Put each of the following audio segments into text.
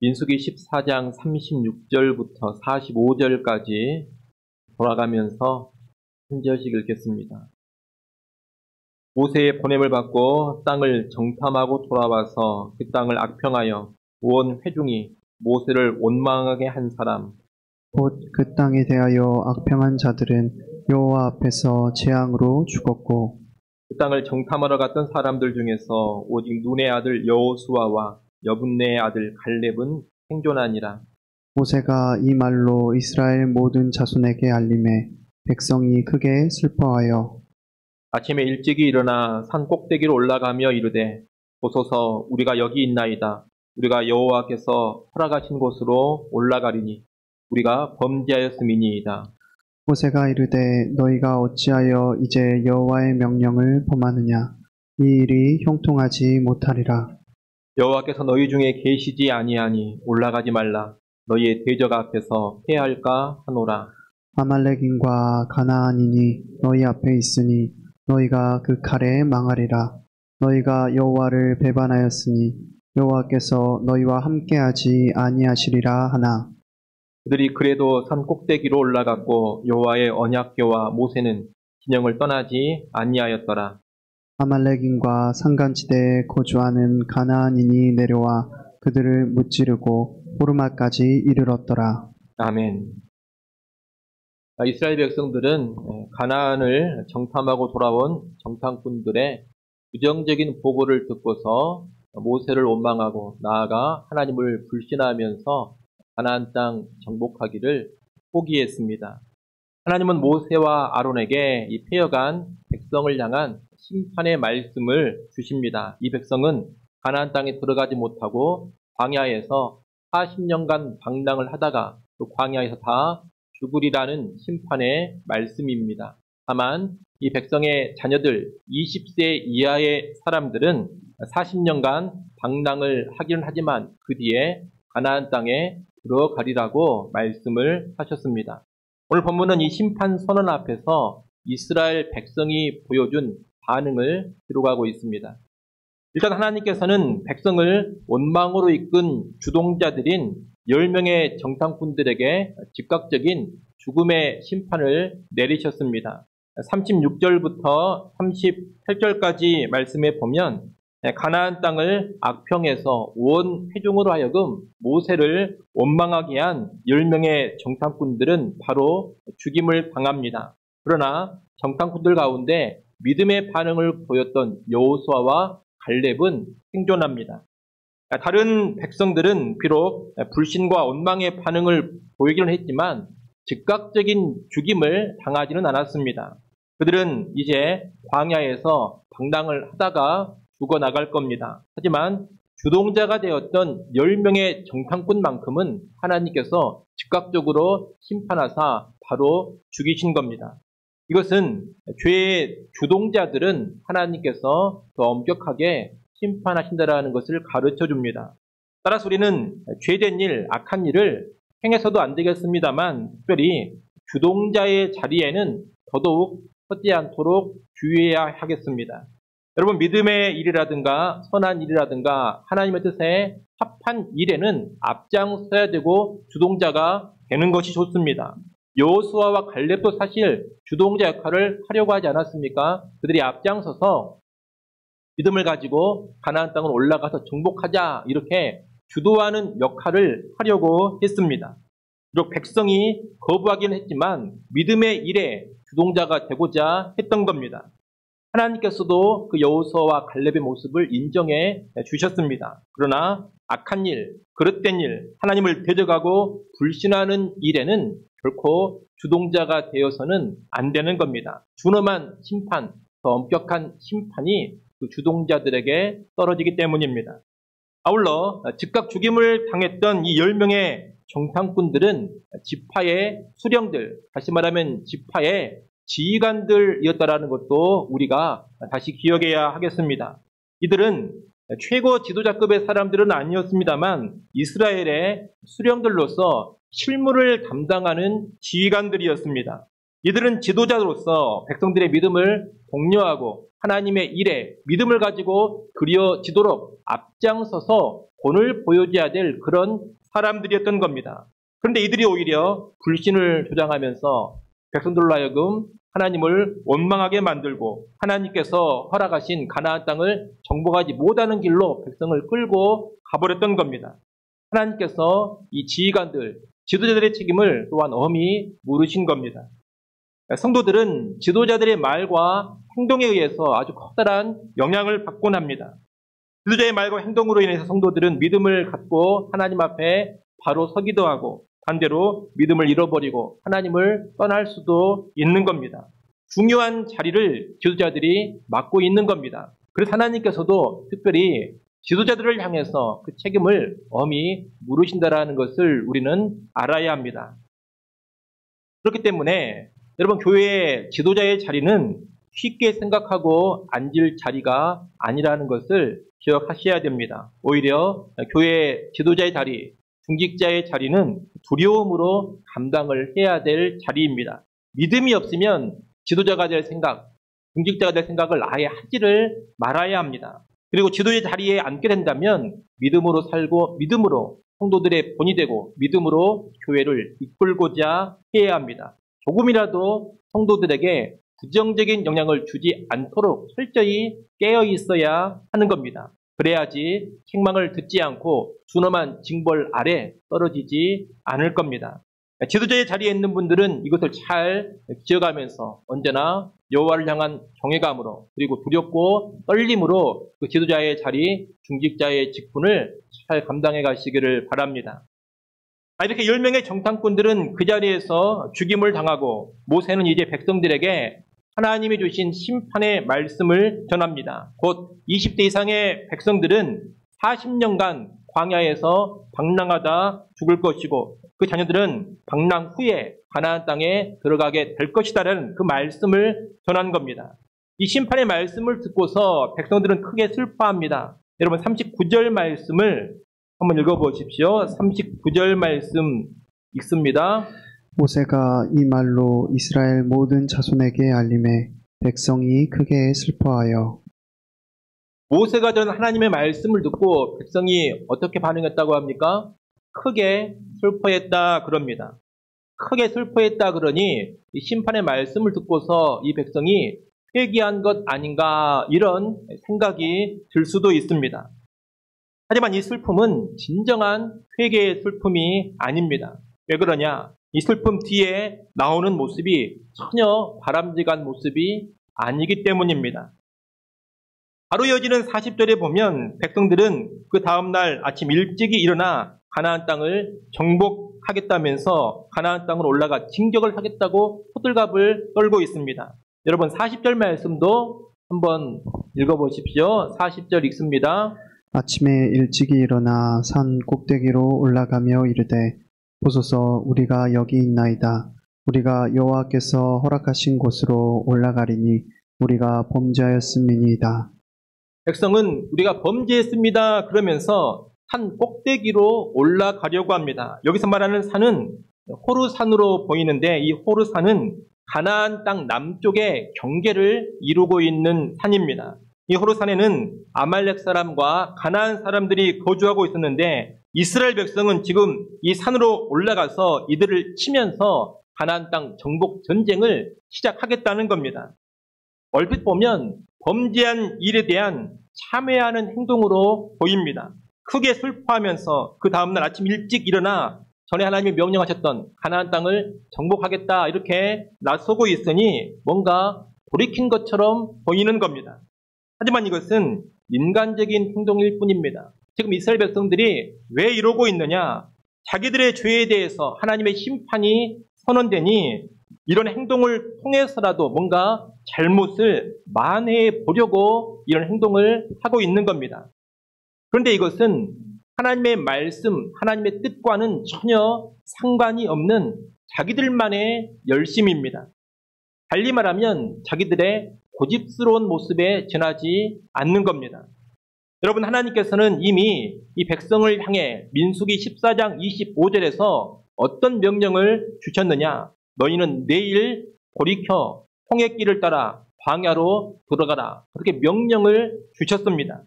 민수기 14장 36절부터 45절까지 돌아가면서 한 절씩 읽겠습니다. 모세의 보냄을 받고 땅을 정탐하고 돌아와서 그 땅을 악평하여 온 회중이 모세를 원망하게 한 사람, 곧 그 땅에 대하여 악평한 자들은 여호와 앞에서 재앙으로 죽었고, 그 땅을 정탐하러 갔던 사람들 중에서 오직 눈의 아들 여호수아와 여분네의 아들 갈렙은 생존하니라. 모세가 이 말로 이스라엘 모든 자손에게 알림해 백성이 크게 슬퍼하여 아침에 일찍이 일어나 산 꼭대기로 올라가며 이르되, 보소서 우리가 여기 있나이다. 우리가 여호와께서 허락하신 곳으로 올라가리니 우리가 범죄하였음이니이다. 모세가 이르되 너희가 어찌하여 이제 여호와의 명령을 범하느냐. 이 일이 형통하지 못하리라. 여호와께서 너희 중에 계시지 아니하니 올라가지 말라. 너희의 대적 앞에서 패할까 하노라. 아말렉인과 가나안인이 너희 앞에 있으니 너희가 그 칼에 망하리라. 너희가 여호와를 배반하였으니 여호와께서 너희와 함께하지 아니하시리라 하나. 그들이 그래도 산 꼭대기로 올라갔고 여호와의 언약궤와 모세는 진영을 떠나지 아니하였더라. 아말렉인과 산간지대에 거주하는 가나안인이 내려와 그들을 무찌르고 호르마까지 이르렀더라. 아멘. 이스라엘 백성들은 가나안을 정탐하고 돌아온 정탐꾼들의 부정적인 보고를 듣고서 모세를 원망하고 나아가 하나님을 불신하면서 가나안 땅 정복하기를 포기했습니다. 하나님은 모세와 아론에게 이 패여간 백성을 향한 심판의 말씀을 주십니다. 이 백성은 가나안 땅에 들어가지 못하고 광야에서 40년간 방랑을 하다가 또 광야에서 다 죽으리라는 심판의 말씀입니다. 다만 이 백성의 자녀들 20세 이하의 사람들은 40년간 방랑을 하기는 하지만 그 뒤에 가나안 땅에 들어가리라고 말씀을 하셨습니다. 오늘 본문은 이 심판 선언 앞에서 이스라엘 백성이 보여준 반응을 기록하고 있습니다. 일단 하나님께서는 백성을 원망으로 이끈 주동자들인 10명의 정탐꾼들에게 즉각적인 죽음의 심판을 내리셨습니다. 36절부터 38절까지 말씀에 보면 가나안 땅을 악평해서 온 회중으로 하여금 모세를 원망하게 한 10명의 정탐꾼들은 바로 죽임을 당합니다. 그러나 정탐꾼들 가운데 믿음의 반응을 보였던 여호수아와 갈렙은 생존합니다. 다른 백성들은 비록 불신과 원망의 반응을 보이기는 했지만 즉각적인 죽임을 당하지는 않았습니다. 그들은 이제 광야에서 방랑을 하다가 죽어나갈 겁니다. 하지만 주동자가 되었던 10명의 정탐꾼만큼은 하나님께서 즉각적으로 심판하사 바로 죽이신 겁니다. 이것은 죄의 주동자들은 하나님께서 더 엄격하게 심판하신다라는 것을 가르쳐 줍니다. 따라서 우리는 죄된 일, 악한 일을 행해서도 안 되겠습니다만 특별히 주동자의 자리에는 더더욱 서지 않도록 주의해야 하겠습니다. 여러분, 믿음의 일이라든가 선한 일이라든가 하나님의 뜻에 합한 일에는 앞장서야 되고 주동자가 되는 것이 좋습니다. 여호수아와 갈렙도 사실 주동자 역할을 하려고 하지 않았습니까? 그들이 앞장서서 믿음을 가지고 가나안 땅을 올라가서 정복하자 이렇게 주도하는 역할을 하려고 했습니다. 비록 백성이 거부하기는 했지만 믿음의 일에 주동자가 되고자 했던 겁니다. 하나님께서도 그 여호수아와 갈렙의 모습을 인정해 주셨습니다. 그러나 악한 일, 그릇된 일, 하나님을 대적하고 불신하는 일에는 결코 주동자가 되어서는 안 되는 겁니다. 준엄한 심판, 더 엄격한 심판이 그 주동자들에게 떨어지기 때문입니다. 아울러 즉각 죽임을 당했던 이 10명의 정탐꾼들은 지파의 수령들, 다시 말하면 지파의 지휘관들이었다라는 것도 우리가 다시 기억해야 하겠습니다. 이들은 최고 지도자급의 사람들은 아니었습니다만 이스라엘의 수령들로서 실무를 담당하는 지휘관들이었습니다. 이들은 지도자로서 백성들의 믿음을 독려하고 하나님의 일에 믿음을 가지고 그려지도록 앞장서서 본을 보여줘야 될 그런 사람들이었던 겁니다. 그런데 이들이 오히려 불신을 조장하면서 백성들로 하여금 하나님을 원망하게 만들고 하나님께서 허락하신 가나안 땅을 정복하지 못하는 길로 백성을 끌고 가버렸던 겁니다. 하나님께서 이 지휘관들, 지도자들의 책임을 또한 엄히 물으신 겁니다. 성도들은 지도자들의 말과 행동에 의해서 아주 커다란 영향을 받곤 합니다. 지도자의 말과 행동으로 인해서 성도들은 믿음을 갖고 하나님 앞에 바로 서기도 하고 반대로 믿음을 잃어버리고 하나님을 떠날 수도 있는 겁니다. 중요한 자리를 지도자들이 맡고 있는 겁니다. 그래서 하나님께서도 특별히 지도자들을 향해서 그 책임을 엄히 물으신다라는 것을 우리는 알아야 합니다. 그렇기 때문에 여러분, 교회의 지도자의 자리는 쉽게 생각하고 앉을 자리가 아니라는 것을 기억하셔야 됩니다. 오히려 교회 지도자의 자리, 중직자의 자리는 두려움으로 감당을 해야 될 자리입니다. 믿음이 없으면 지도자가 될 생각, 중직자가 될 생각을 아예 하지를 말아야 합니다. 그리고 지도의 자리에 앉게 된다면 믿음으로 살고 믿음으로 성도들의 본이 되고 믿음으로 교회를 이끌고자 해야 합니다. 조금이라도 성도들에게 부정적인 영향을 주지 않도록 철저히 깨어 있어야 하는 겁니다. 그래야지 책망을 듣지 않고 준엄한 징벌 아래 떨어지지 않을 겁니다. 지도자의 자리에 있는 분들은 이것을 잘 기억하면서 언제나 여호와를 향한 경외감으로 그리고 두렵고 떨림으로 그 지도자의 자리, 중직자의 직분을 잘 감당해 가시기를 바랍니다. 이렇게 10명의 정탐꾼들은 그 자리에서 죽임을 당하고 모세는 이제 백성들에게 하나님이 주신 심판의 말씀을 전합니다. 곧 20대 이상의 백성들은 40년간 광야에서 방랑하다 죽을 것이고 그 자녀들은 방랑 후에 가나안 땅에 들어가게 될 것이다라는 그 말씀을 전한 겁니다. 이 심판의 말씀을 듣고서 백성들은 크게 슬퍼합니다. 여러분 39절 말씀을 한번 읽어보십시오. 39절 말씀 읽습니다. 모세가 이 말로 이스라엘 모든 자손에게 알림해 백성이 크게 슬퍼하여. 모세가 전한 하나님의 말씀을 듣고 백성이 어떻게 반응했다고 합니까? 크게 슬퍼했다 그럽니다. 크게 슬퍼했다 그러니 이 심판의 말씀을 듣고서 이 백성이 회개한 것 아닌가 이런 생각이 들 수도 있습니다. 하지만 이 슬픔은 진정한 회개의 슬픔이 아닙니다. 왜 그러냐? 이 슬픔 뒤에 나오는 모습이 전혀 바람직한 모습이 아니기 때문입니다. 바로 이어지는 40절에 보면 백성들은 그 다음날 아침 일찍이 일어나 가나안 땅을 정복하겠다면서 가나안 땅으로 올라가 진격을 하겠다고 호들갑을 떨고 있습니다. 여러분 40절 말씀도 한번 읽어보십시오. 40절 읽습니다. 아침에 일찍이 일어나 산 꼭대기로 올라가며 이르되 보소서 우리가 여기 있나이다. 우리가 여호와께서 허락하신 곳으로 올라가리니 우리가 범죄하였음이니이다. 백성은 우리가 범죄했습니다 그러면서 산 꼭대기로 올라가려고 합니다. 여기서 말하는 산은 호르산으로 보이는데 이 호르산은 가나안 땅 남쪽의 경계를 이루고 있는 산입니다. 이 호르산에는 아말렉 사람과 가나안 사람들이 거주하고 있었는데 이스라엘 백성은 지금 이 산으로 올라가서 이들을 치면서 가나안 땅 정복 전쟁을 시작하겠다는 겁니다. 얼핏 보면 범죄한 일에 대한 참회하는 행동으로 보입니다. 크게 슬퍼하면서 그 다음날 아침 일찍 일어나 전에 하나님이 명령하셨던 가나안 땅을 정복하겠다 이렇게 나서고 있으니 뭔가 돌이킨 것처럼 보이는 겁니다. 하지만 이것은 인간적인 행동일 뿐입니다. 지금 이스라엘 백성들이 왜 이러고 있느냐? 자기들의 죄에 대해서 하나님의 심판이 선언되니 이런 행동을 통해서라도 뭔가 잘못을 만회해 보려고 이런 행동을 하고 있는 겁니다. 그런데 이것은 하나님의 말씀, 하나님의 뜻과는 전혀 상관이 없는 자기들만의 열심입니다. 달리 말하면 자기들의 고집스러운 모습에 지나지 않는 겁니다. 여러분 하나님께서는 이미 이 백성을 향해 민수기 14장 25절에서 어떤 명령을 주셨느냐? 너희는 내일 돌이켜 홍해 길을 따라 광야로 들어가라. 그렇게 명령을 주셨습니다.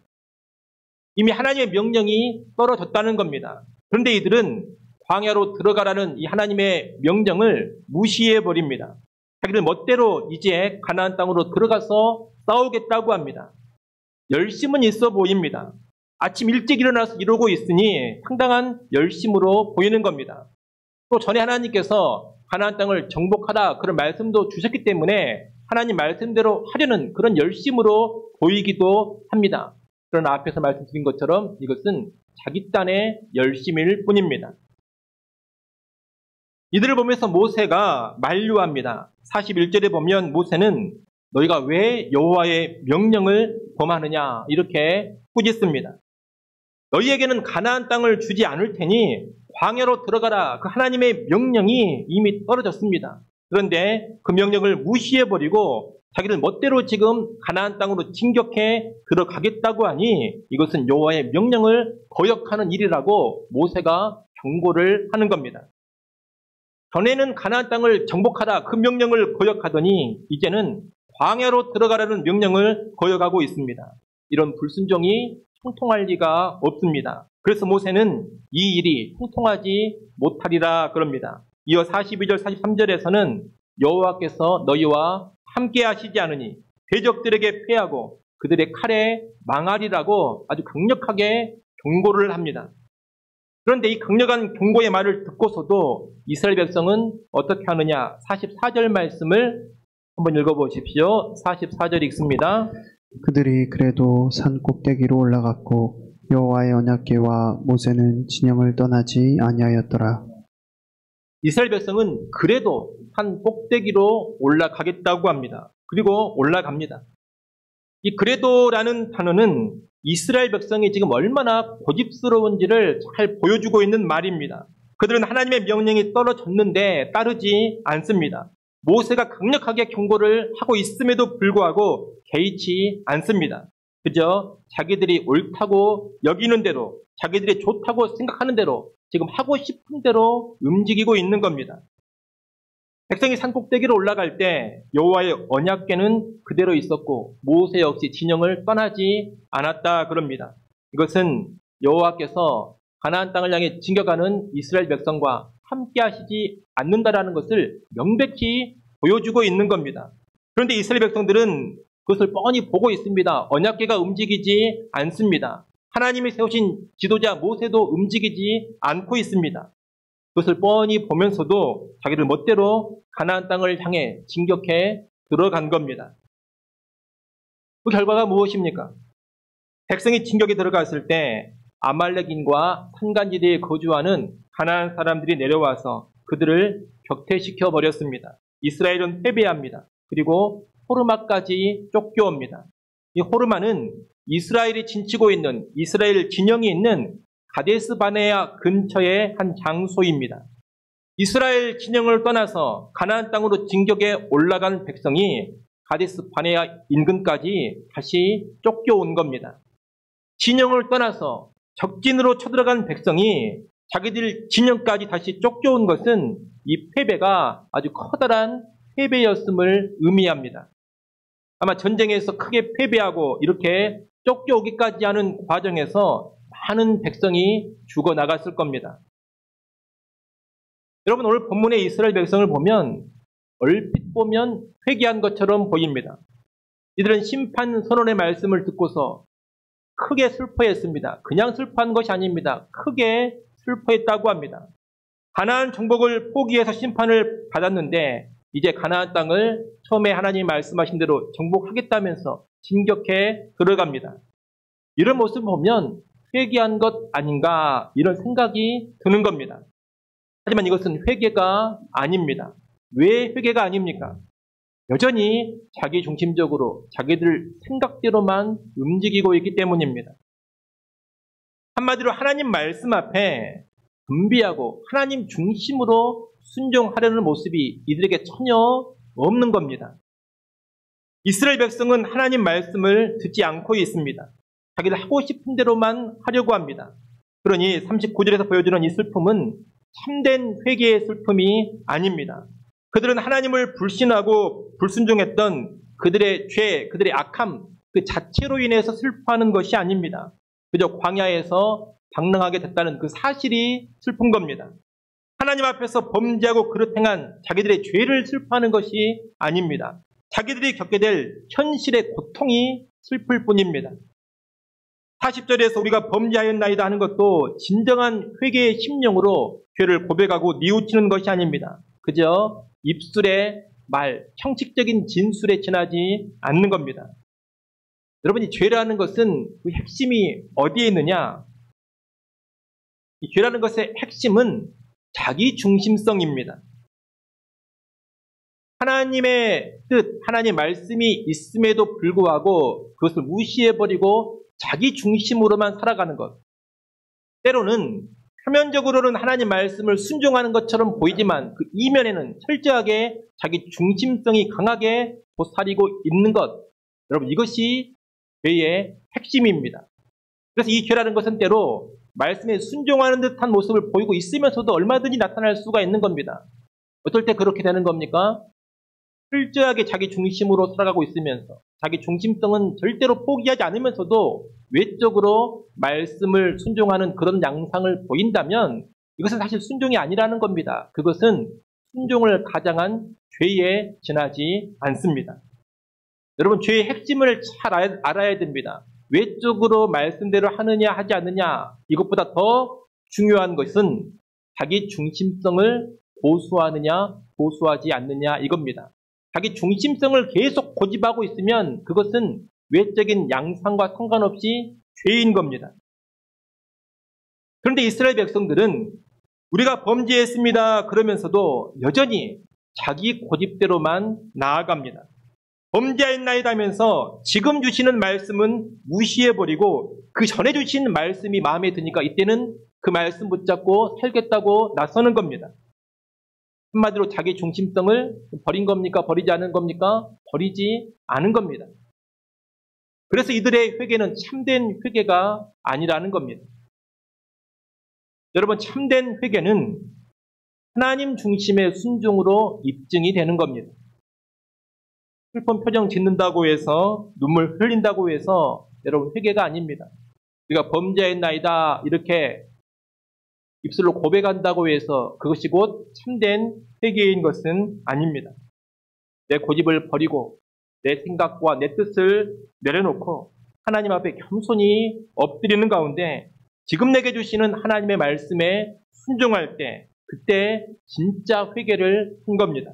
이미 하나님의 명령이 떨어졌다는 겁니다. 그런데 이들은 광야로 들어가라는 이 하나님의 명령을 무시해 버립니다. 자기들 멋대로 이제 가나안 땅으로 들어가서 싸우겠다고 합니다. 열심은 있어 보입니다. 아침 일찍 일어나서 이러고 있으니 상당한 열심으로 보이는 겁니다. 또 전에 하나님께서 가나안 땅을 정복하라 그런 말씀도 주셨기 때문에 하나님 말씀대로 하려는 그런 열심으로 보이기도 합니다. 그러나 앞에서 말씀드린 것처럼 이것은 자기 딴의 열심일 뿐입니다. 이들을 보면서 모세가 만류합니다. 41절에 보면 모세는 너희가 왜 여호와의 명령을 범하느냐 이렇게 꾸짖습니다. 너희에게는 가나안 땅을 주지 않을 테니 광야로 들어가라. 그 하나님의 명령이 이미 떨어졌습니다. 그런데 그 명령을 무시해버리고 자기들 멋대로 지금 가나안 땅으로 진격해 들어가겠다고 하니 이것은 여호와의 명령을 거역하는 일이라고 모세가 경고를 하는 겁니다. 전에는 가나안 땅을 정복하라 그 명령을 거역하더니 이제는 광야로 들어가라는 명령을 거역하고 있습니다. 이런 불순종이 형통할 리가 없습니다. 그래서 모세는 이 일이 형통하지 못하리라 그럽니다. 이어 42절 43절에서는 여호와께서 너희와 함께 하시지 않으니 대적들에게 패하고 그들의 칼에 망하리라고 아주 강력하게 경고를 합니다. 그런데 이 강력한 경고의 말을 듣고서도 이스라엘 백성은 어떻게 하느냐? 44절 말씀을 한번 읽어보십시오. 44절 읽습니다. 그들이 그래도 산 꼭대기로 올라갔고 여호와의 언약궤와 모세는 진영을 떠나지 아니하였더라. 이스라엘 백성은 그래도 산 꼭대기로 올라가겠다고 합니다. 그리고 올라갑니다. 이 그래도라는 단어는 이스라엘 백성이 지금 얼마나 고집스러운지를 잘 보여주고 있는 말입니다. 그들은 하나님의 명령이 떨어졌는데 따르지 않습니다. 모세가 강력하게 경고를 하고 있음에도 불구하고 개의치 않습니다. 그저 자기들이 옳다고 여기는 대로, 자기들이 좋다고 생각하는 대로, 지금 하고 싶은 대로 움직이고 있는 겁니다. 백성이 산꼭대기로 올라갈 때 여호와의 언약궤는 그대로 있었고 모세 역시 진영을 떠나지 않았다 그럽니다. 이것은 여호와께서 가나안 땅을 향해 진격하는 이스라엘 백성과 함께 하시지 않는다라는 것을 명백히 보여주고 있는 겁니다. 그런데 이스라엘 백성들은 그것을 뻔히 보고 있습니다. 언약궤가 움직이지 않습니다. 하나님이 세우신 지도자 모세도 움직이지 않고 있습니다. 그것을 뻔히 보면서도 자기들 멋대로 가나안 땅을 향해 진격해 들어간 겁니다. 그 결과가 무엇입니까? 백성이 진격에 들어갔을 때 아말렉인과 산간지대에 거주하는 가나안 사람들이 내려와서 그들을 격퇴시켜 버렸습니다. 이스라엘은 패배합니다. 그리고 호르마까지 쫓겨옵니다. 이 호르마는 이스라엘이 진치고 있는 이스라엘 진영이 있는 가데스 바네아 근처의 한 장소입니다. 이스라엘 진영을 떠나서 가나안 땅으로 진격에 올라간 백성이 가데스 바네아 인근까지 다시 쫓겨온 겁니다. 진영을 떠나서 적진으로 쳐들어간 백성이 자기들 진영까지 다시 쫓겨온 것은 이 패배가 아주 커다란 패배였음을 의미합니다. 아마 전쟁에서 크게 패배하고 이렇게 쫓겨오기까지 하는 과정에서 많은 백성이 죽어나갔을 겁니다. 여러분 오늘 본문의 이스라엘 백성을 보면 얼핏 보면 회개한 것처럼 보입니다. 이들은 심판 선언의 말씀을 듣고서 크게 슬퍼했습니다. 그냥 슬퍼한 것이 아닙니다. 크게 슬퍼했다고 합니다. 가나안 정복을 포기해서 심판을 받았는데 이제 가나안 땅을 처음에 하나님이 말씀하신 대로 정복하겠다면서 진격해 들어갑니다. 이런 모습을 보면 회개한 것 아닌가 이런 생각이 드는 겁니다. 하지만 이것은 회개가 아닙니다. 왜 회개가 아닙니까? 여전히 자기 중심적으로 자기들 생각대로만 움직이고 있기 때문입니다. 한마디로 하나님 말씀 앞에 분비하고 하나님 중심으로 순종하려는 모습이 이들에게 전혀 없는 겁니다. 이스라엘 백성은 하나님 말씀을 듣지 않고 있습니다. 자기들 하고 싶은 대로만 하려고 합니다. 그러니 39절에서 보여주는 이 슬픔은 참된 회개의 슬픔이 아닙니다. 그들은 하나님을 불신하고 불순종했던 그들의 죄, 그들의 악함 그 자체로 인해서 슬퍼하는 것이 아닙니다. 그저 광야에서 방랑하게 됐다는 그 사실이 슬픈 겁니다. 하나님 앞에서 범죄하고 그릇 행한 자기들의 죄를 슬퍼하는 것이 아닙니다. 자기들이 겪게 될 현실의 고통이 슬플 뿐입니다. 40절에서 우리가 범죄하였나이다 하는 것도 진정한 회개의 심령으로 죄를 고백하고 뉘우치는 것이 아닙니다. 그저 입술의 말, 형식적인 진술에 지나지 않는 겁니다. 여러분이 죄라는 것은 그 핵심이 어디에 있느냐? 이 죄라는 것의 핵심은 자기 중심성입니다. 하나님의 뜻, 하나님의 말씀이 있음에도 불구하고 그것을 무시해버리고 자기 중심으로만 살아가는 것. 때로는 표면적으로는 하나님 말씀을 순종하는 것처럼 보이지만 그 이면에는 철저하게 자기 중심성이 강하게 도사리고 있는 것. 여러분 이것이 죄의 핵심입니다. 그래서 이 죄라는 것은 때로 말씀에 순종하는 듯한 모습을 보이고 있으면서도 얼마든지 나타날 수가 있는 겁니다. 어떨 때 그렇게 되는 겁니까? 철저하게 자기 중심으로 살아가고 있으면서 자기 중심성은 절대로 포기하지 않으면서도 외적으로 말씀을 순종하는 그런 양상을 보인다면 이것은 사실 순종이 아니라는 겁니다. 그것은 순종을 가장한 죄에 지나지 않습니다. 여러분 죄의 핵심을 잘 알아야 됩니다. 외적으로 말씀대로 하느냐 하지 않느냐 이것보다 더 중요한 것은 자기 중심성을 고수하느냐 고수하지 않느냐 이겁니다. 자기 중심성을 계속 고집하고 있으면 그것은 외적인 양상과 상관없이 죄인 겁니다. 그런데 이스라엘 백성들은 우리가 범죄했습니다 그러면서도 여전히 자기 고집대로만 나아갑니다. 범죄하였나이다 하면서 지금 주시는 말씀은 무시해버리고 그 전에 주신 말씀이 마음에 드니까 이때는 그 말씀 붙잡고 살겠다고 나서는 겁니다. 한마디로 자기 중심성을 버린 겁니까? 버리지 않은 겁니까? 버리지 않은 겁니다. 그래서 이들의 회개는 참된 회개가 아니라는 겁니다. 여러분 참된 회개는 하나님 중심의 순종으로 입증이 되는 겁니다. 슬픈 표정 짓는다고 해서 눈물 흘린다고 해서 여러분 회개가 아닙니다. 우리가 범죄했나이다 이렇게 입술로 고백한다고 해서 그것이 곧 참된 회개인 것은 아닙니다. 내 고집을 버리고 내 생각과 내 뜻을 내려놓고 하나님 앞에 겸손히 엎드리는 가운데 지금 내게 주시는 하나님의 말씀에 순종할 때 그때 진짜 회개를 한 겁니다.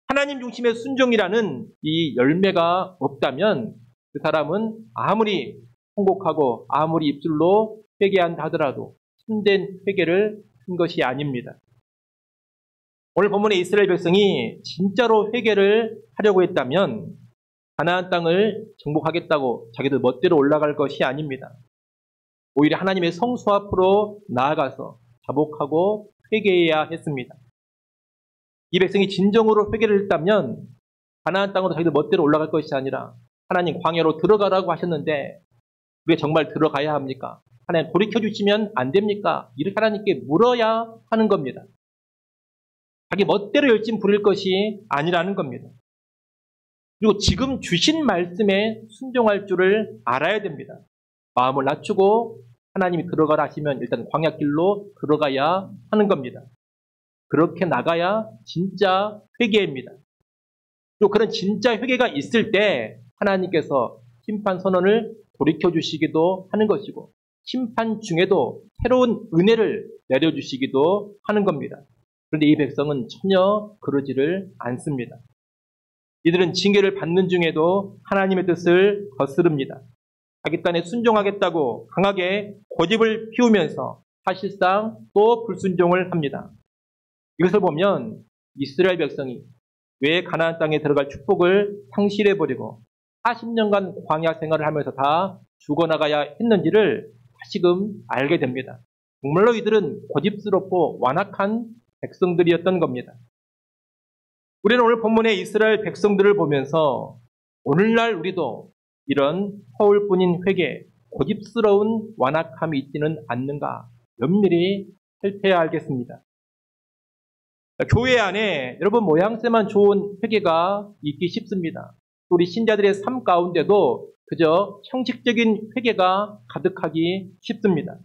하나님 중심의 순종이라는 이 열매가 없다면 그 사람은 아무리 통곡하고 아무리 입술로 회개한다 하더라도 참된 회개를 한 것이 아닙니다. 오늘 본문의 이스라엘 백성이 진짜로 회개를 하려고 했다면 가나안 땅을 정복하겠다고 자기들 멋대로 올라갈 것이 아닙니다. 오히려 하나님의 성소 앞으로 나아가서 자복하고 회개해야 했습니다. 이 백성이 진정으로 회개를 했다면 가나안 땅으로 자기들 멋대로 올라갈 것이 아니라 하나님 광야로 들어가라고 하셨는데 왜 정말 들어가야 합니까? 하나님 돌이켜주시면 안 됩니까? 이렇게 하나님께 물어야 하는 겁니다. 자기 멋대로 열심 부릴 것이 아니라는 겁니다. 그리고 지금 주신 말씀에 순종할 줄을 알아야 됩니다. 마음을 낮추고 하나님이 들어가라 하시면 일단 광야길로 들어가야 하는 겁니다. 그렇게 나가야 진짜 회개입니다. 또 그런 진짜 회개가 있을 때 하나님께서 심판 선언을 돌이켜주시기도 하는 것이고 심판 중에도 새로운 은혜를 내려주시기도 하는 겁니다. 그런데 이 백성은 전혀 그러지를 않습니다. 이들은 징계를 받는 중에도 하나님의 뜻을 거스릅니다. 자기 딴에 순종하겠다고 강하게 고집을 피우면서 사실상 또 불순종을 합니다. 이것을 보면 이스라엘 백성이 왜 가나안 땅에 들어갈 축복을 상실해버리고 40년간 광야 생활을 하면서 다 죽어나가야 했는지를 다시금 알게 됩니다. 정말로 이들은 고집스럽고 완악한 백성들이었던 겁니다. 우리는 오늘 본문의 이스라엘 백성들을 보면서 오늘날 우리도 이런 허울뿐인 회개, 고집스러운 완악함이 있지는 않는가 면밀히 살펴야 알겠습니다. 교회 안에 여러분 모양새만 좋은 회개가 있기 쉽습니다. 우리 신자들의 삶 가운데도 그저 형식적인 회개가 가득하기 쉽습니다.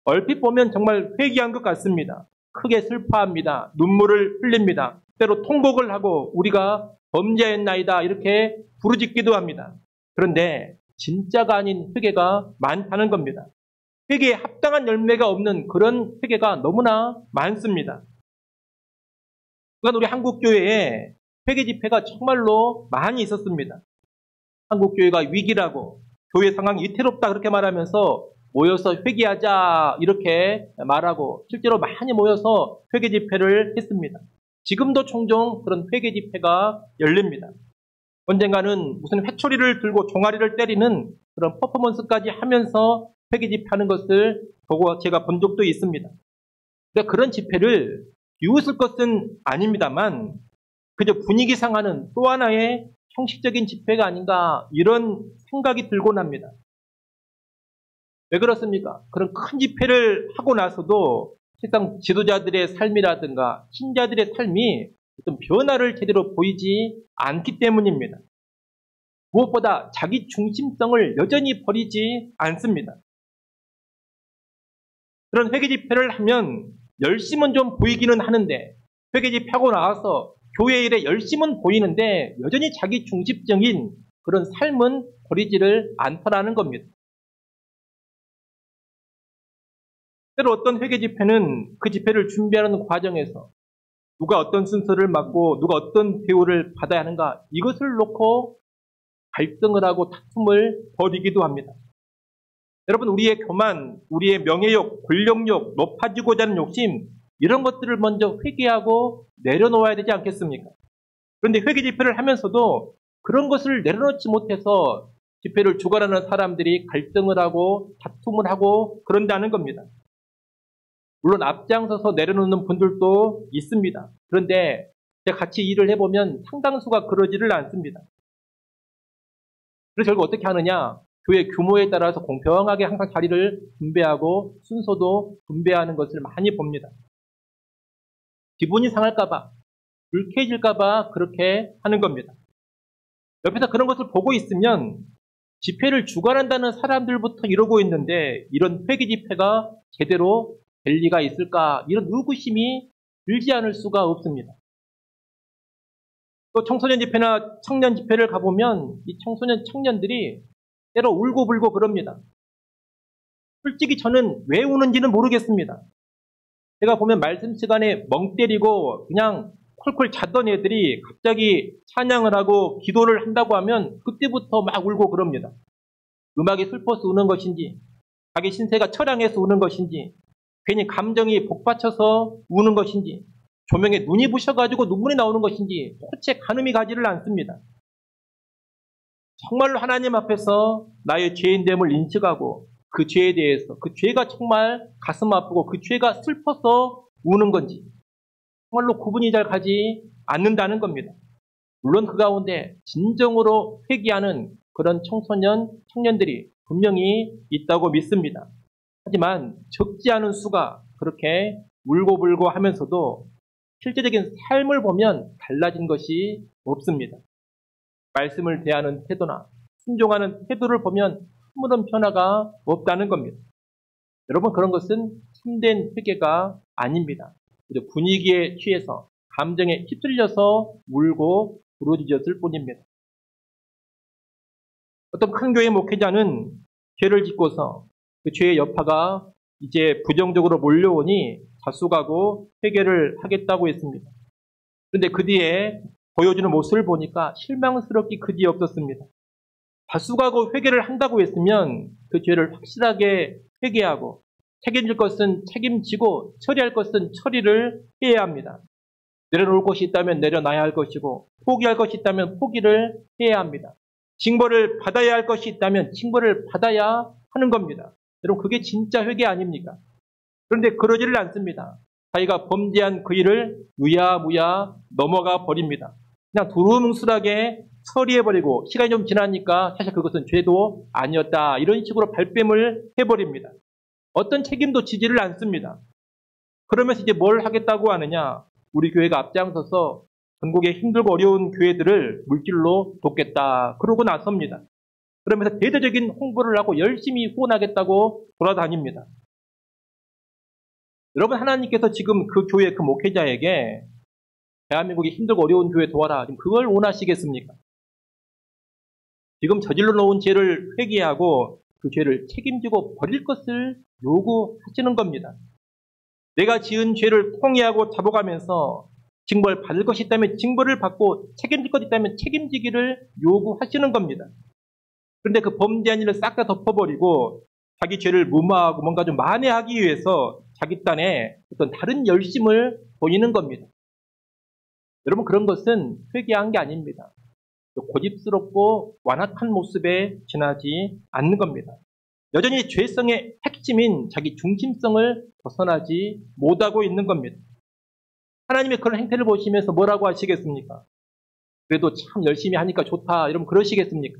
얼핏 보면 정말 회개한 것 같습니다. 크게 슬퍼합니다. 눈물을 흘립니다. 때로 통곡을 하고 우리가 범죄했나이다 이렇게 부르짖기도 합니다. 그런데 진짜가 아닌 회개가 많다는 겁니다. 회개에 합당한 열매가 없는 그런 회개가 너무나 많습니다. 그러니까 우리 한국교회에 회개 집회가 정말로 많이 있었습니다. 한국교회가 위기라고 교회 상황이 위태롭다 그렇게 말하면서 모여서 회개하자 이렇게 말하고 실제로 많이 모여서 회개 집회를 했습니다. 지금도 종종 그런 회개 집회가 열립니다. 언젠가는 무슨 회초리를 들고 종아리를 때리는 그런 퍼포먼스까지 하면서 회개 집회하는 것을 보고 제가 본 적도 있습니다. 그러니까 그런 집회를 비웃을 것은 아닙니다만 그저 분위기 상하는 또 하나의 형식적인 집회가 아닌가 이런 생각이 들곤 합니다. 왜 그렇습니까? 그런 큰 집회를 하고 나서도 세상 지도자들의 삶이라든가 신자들의 삶이 어떤 변화를 제대로 보이지 않기 때문입니다. 무엇보다 자기 중심성을 여전히 버리지 않습니다. 그런 회개 집회를 하면 열심은 좀 보이기는 하는데 회개 집회하고 나와서 교회 일에 열심은 보이는데 여전히 자기 중심적인 그런 삶은 버리지를 않더라는 겁니다. 때로 어떤 회개 집회는 그 집회를 준비하는 과정에서 누가 어떤 순서를 맡고 누가 어떤 대우를 받아야 하는가 이것을 놓고 갈등을 하고 다툼을 벌이기도 합니다. 여러분 우리의 교만, 우리의 명예욕, 권력욕, 높아지고자 하는 욕심 이런 것들을 먼저 회개하고 내려놓아야 되지 않겠습니까? 그런데 회개 집회를 하면서도 그런 것을 내려놓지 못해서 집회를 주관하는 사람들이 갈등을 하고 다툼을 하고 그런다는 겁니다. 물론 앞장서서 내려놓는 분들도 있습니다. 그런데 같이 일을 해보면 상당수가 그러지를 않습니다. 그래서 결국 어떻게 하느냐? 교회 규모에 따라서 공평하게 항상 자리를 분배하고 순서도 분배하는 것을 많이 봅니다. 기분이 상할까봐, 불쾌해질까봐 그렇게 하는 겁니다. 옆에서 그런 것을 보고 있으면 집회를 주관한다는 사람들부터 이러고 있는데 이런 회개 집회가 제대로 될 리가 있을까? 이런 의구심이 들지 않을 수가 없습니다. 또 청소년 집회나 청년 집회를 가보면 이 청소년 청년들이 때로 울고불고 그럽니다. 솔직히 저는 왜 우는지는 모르겠습니다. 제가 보면 말씀 시간에 멍 때리고 그냥 콜콜 자던 애들이 갑자기 찬양을 하고 기도를 한다고 하면 그때부터 막 울고 그럽니다. 음악이 슬퍼서 우는 것인지 자기 신세가 처량해서 우는 것인지 괜히 감정이 복받쳐서 우는 것인지 조명에 눈이 부셔가지고 눈물이 나오는 것인지 도대체 가늠이 가지를 않습니다. 정말로 하나님 앞에서 나의 죄인됨을 인식하고 그 죄에 대해서 그 죄가 정말 가슴 아프고 그 죄가 슬퍼서 우는 건지 정말로 구분이 잘 가지 않는다는 겁니다. 물론 그 가운데 진정으로 회개하는 그런 청소년, 청년들이 분명히 있다고 믿습니다. 하지만 적지 않은 수가 그렇게 울고불고 하면서도 실제적인 삶을 보면 달라진 것이 없습니다. 말씀을 대하는 태도나 순종하는 태도를 보면 아무런 변화가 없다는 겁니다. 여러분 그런 것은 참된 회개가 아닙니다. 분위기에 취해서 감정에 휩쓸려서 울고 부르짖었을 뿐입니다. 어떤 큰 교회 목회자는 죄를 짓고서 그 죄의 여파가 이제 부정적으로 몰려오니 자숙하고 회개를 하겠다고 했습니다. 그런데 그 뒤에 보여주는 모습을 보니까 실망스럽기 그지 없었습니다. 자숙하고 회개를 한다고 했으면 그 죄를 확실하게 회개하고 책임질 것은 책임지고 처리할 것은 처리를 해야 합니다. 내려놓을 것이 있다면 내려놔야 할 것이고 포기할 것이 있다면 포기를 해야 합니다. 징벌을 받아야 할 것이 있다면 징벌을 받아야 하는 겁니다. 여러분 그게 진짜 회개 아닙니까? 그런데 그러지를 않습니다. 자기가 범죄한 그 일을 무야무야 넘어가 버립니다. 그냥 두루뭉술하게 처리해버리고 시간이 좀 지나니까 사실 그것은 죄도 아니었다 이런 식으로 발뺌을 해버립니다. 어떤 책임도 지지를 않습니다. 그러면서 이제 뭘 하겠다고 하느냐? 우리 교회가 앞장서서 전국의 힘들고 어려운 교회들을 물질로 돕겠다. 그러고 나섭니다. 그러면서 대대적인 홍보를 하고 열심히 후원하겠다고 돌아다닙니다. 여러분, 하나님께서 지금 그 교회 그 목회자에게 대한민국이 힘들고 어려운 교회 도와라. 지금 그걸 원하시겠습니까? 지금 저질러 놓은 죄를 회개하고 그 죄를 책임지고 버릴 것을 요구하시는 겁니다. 내가 지은 죄를 통회하고 잡아가면서 징벌 받을 것이 있다면 징벌을 받고 책임질 것이 있다면 책임지기를 요구하시는 겁니다. 그런데 그 범죄한 일을 싹 다 덮어버리고 자기 죄를 무마하고 뭔가 좀 만회하기 위해서 자기 딴에 어떤 다른 열심을 보이는 겁니다. 여러분, 그런 것은 회개한 게 아닙니다. 고집스럽고 완악한 모습에 지나지 않는 겁니다. 여전히 죄성의 핵심인 자기 중심성을 벗어나지 못하고 있는 겁니다. 하나님의 그런 행태를 보시면서 뭐라고 하시겠습니까? 그래도 참 열심히 하니까 좋다, 이러면 그러시겠습니까?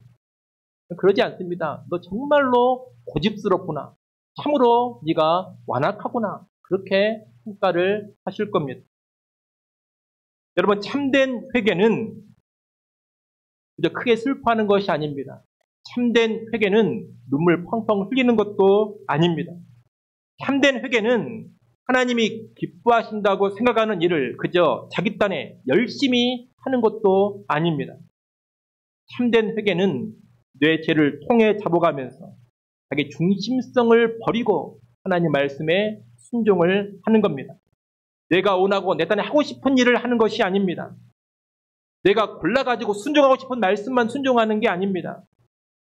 그러지 않습니다. 너 정말로 고집스럽구나. 참으로 네가 완악하구나. 그렇게 평가를 하실 겁니다. 여러분, 참된 회개는 그저 크게 슬퍼하는 것이 아닙니다. 참된 회개는 눈물 펑펑 흘리는 것도 아닙니다. 참된 회개는 하나님이 기뻐하신다고 생각하는 일을 그저 자기 딴에 열심히 하는 것도 아닙니다. 참된 회개는 내 죄를 통해 잡아가면서 자기 중심성을 버리고 하나님 말씀에 순종을 하는 겁니다. 내가 원하고 내 딴에 하고 싶은 일을 하는 것이 아닙니다. 내가 골라가지고 순종하고 싶은 말씀만 순종하는 게 아닙니다.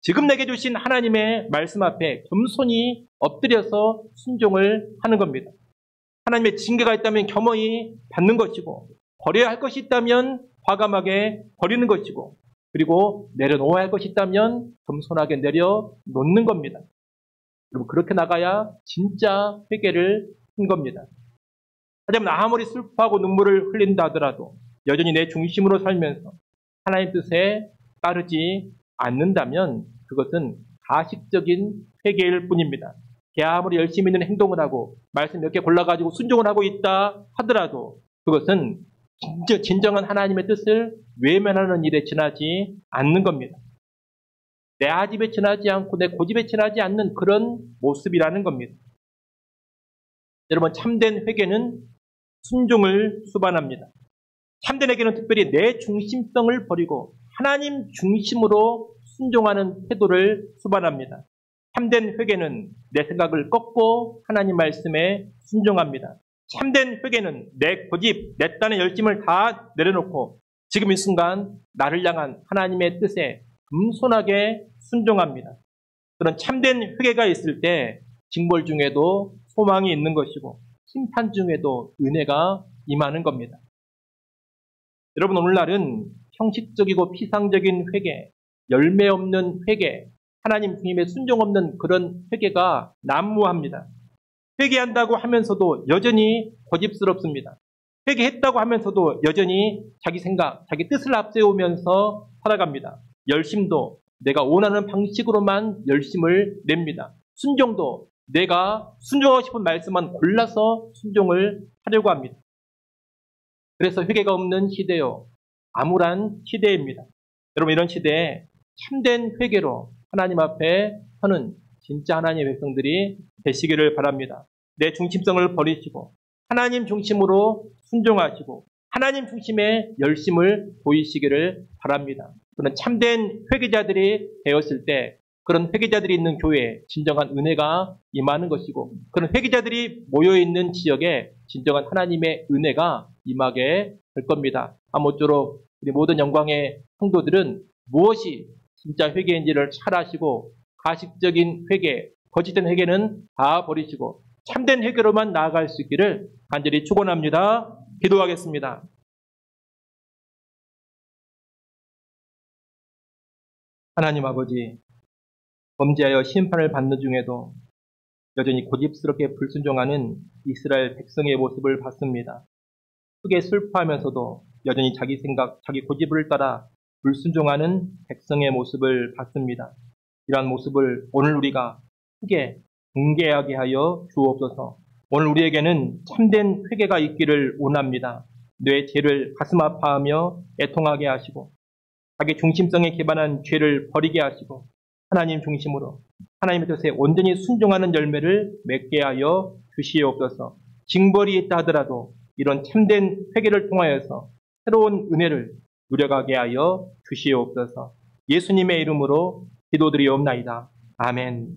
지금 내게 주신 하나님의 말씀 앞에 겸손히 엎드려서 순종을 하는 겁니다. 하나님의 징계가 있다면 겸허히 받는 것이고, 버려야 할 것이 있다면 과감하게 버리는 것이고, 그리고 내려놓아야 할 것이 있다면 겸손하게 내려놓는 겁니다. 그리고 그렇게 나가야 진짜 회개를 한 겁니다. 하지만 아무리 슬퍼하고 눈물을 흘린다 하더라도 여전히 내 중심으로 살면서 하나님 뜻에 따르지 않는다면 그것은 가식적인 회개일 뿐입니다. 아무리 열심히 있는 행동을 하고 말씀 몇 개 골라가지고 순종을 하고 있다 하더라도 그것은 진정한 하나님의 뜻을 외면하는 일에 지나지 않는 겁니다. 내 아집에 지나지 않고 내 고집에 지나지 않는 그런 모습이라는 겁니다. 여러분, 참된 회개는 순종을 수반합니다. 참된 회개는 특별히 내 중심성을 버리고 하나님 중심으로 순종하는 태도를 수반합니다. 참된 회개는 내 생각을 꺾고 하나님 말씀에 순종합니다. 참된 회개는 내 고집, 내 딴의 열심을 다 내려놓고 지금 이 순간 나를 향한 하나님의 뜻에 겸손하게 순종합니다. 그런 참된 회개가 있을 때 징벌 중에도 소망이 있는 것이고 심판 중에도 은혜가 임하는 겁니다. 여러분, 오늘날은 형식적이고 피상적인 회개, 열매 없는 회개, 하나님 주님의 순종 없는 그런 회개가 난무합니다. 회개한다고 하면서도 여전히 고집스럽습니다. 회개했다고 하면서도 여전히 자기 생각, 자기 뜻을 앞세우면서 살아갑니다. 열심도 내가 원하는 방식으로만 열심을 냅니다. 순종도 내가 순종하고 싶은 말씀만 골라서 순종을 하려고 합니다. 그래서 회개가 없는 시대요, 암울한 시대입니다. 여러분, 이런 시대에 참된 회개로 하나님 앞에 서는 진짜 하나님의 백성들이 되시기를 바랍니다. 내 중심성을 버리시고 하나님 중심으로 순종하시고 하나님 중심의 열심을 보이시기를 바랍니다. 그런 참된 회개자들이 되었을 때 그런 회개자들이 있는 교회에 진정한 은혜가 임하는 것이고 그런 회개자들이 모여있는 지역에 진정한 하나님의 은혜가 임하게 될 겁니다. 아무쪼록 우리 모든 영광의 성도들은 무엇이 진짜 회개인지를 잘 아시고 가식적인 회개, 거짓된 회개는 다 버리시고 참된 회개로만 나아갈 수 있기를 간절히 축원합니다. 기도하겠습니다. 하나님 아버지, 범죄하여 심판을 받는 중에도 여전히 고집스럽게 불순종하는 이스라엘 백성의 모습을 봤습니다. 크게 슬퍼하면서도 여전히 자기 생각, 자기 고집을 따라 불순종하는 백성의 모습을 봤습니다. 이러한 모습을 오늘 우리가 크게 경계하게 하여 주옵소서. 오늘 우리에게는 참된 회개가 있기를 원합니다. 뇌 죄를 가슴 아파하며 애통하게 하시고 자기 중심성에 기반한 죄를 버리게 하시고 하나님 중심으로 하나님의 뜻에 온전히 순종하는 열매를 맺게 하여 주시옵소서. 징벌이 있다 하더라도 이런 참된 회개를 통하여서 새로운 은혜를 누려가게 하여 주시옵소서. 예수님의 이름으로 기도드리옵나이다. 아멘.